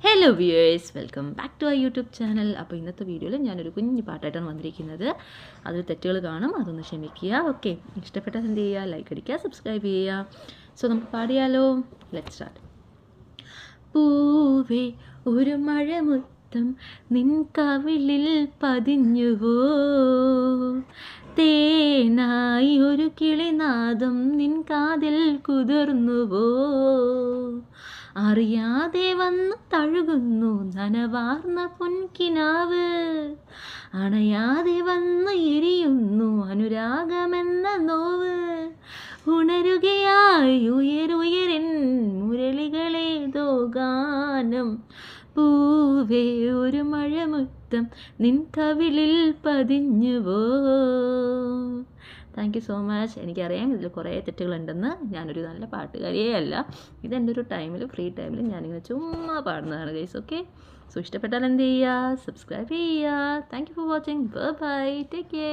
Hello viewers, welcome back to our YouTube channel. അപ്പോൾ ഇന്നത്തെ വീഡിയോയിൽ ഞാനൊരു കുഞ്ഞു പാട്ടായിട്ടാണ് വന്നിരിക്കുന്നത്. അതിൽ തെറ്റുകൾ കാണും, അതൊന്ന് ക്ഷമിക്കുക. ഓക്കെ, ഇഷ്ടപ്പെട്ടാൽ എന്ത് ചെയ്യുക, ലൈക്ക് അടിക്കുക, സബ്സ്ക്രൈബ് ചെയ്യുക. സോ നമുക്ക് പാടിയാലോ. Let's start. പൂവേ ഒരു മഴമുത്തം നിൻ കവിളിൽ പതിഞ്ഞുവോ, തേനായി ഒരു കിളിനാദം നിൻ കാതിൽ കുതിർന്നുവോ, അറിയാതെ വന്നു തഴുകുന്നു നനവാർന്ന പൊൻകിനാവ്, അണയാതെ വന്ന് എരിയുന്നു അനുരാഗമെന്ന നോവ്, ഉണരുകയായി ഉയരുയരൻ മുരളികളേതോ ഗാനം, പൂവേ ഒരു മഴമുത്തം നിൻ കവിളിൽ പതിഞ്ഞുവോ. Thank you so much. എനിക്കറിയാം ഇതിൽ കുറേ തെറ്റുകളുണ്ടെന്ന്. ഞാനൊരു നല്ല പാട്ടുകാരിയേ അല്ല. ഇതെൻ്റെ ഒരു ടൈമിൽ, ഫ്രീ ടൈമിൽ ഞാനിങ്ങനെ ചുമ്മാ പാടുന്നതാണ് ഗൈസ്. ഓക്കെ, സോ ഇഷ്ടപ്പെട്ടാൽ എന്ത് ചെയ്യുക, സബ്സ്ക്രൈബ് ചെയ്യുക. Thank you for watching. Bye bye, take care.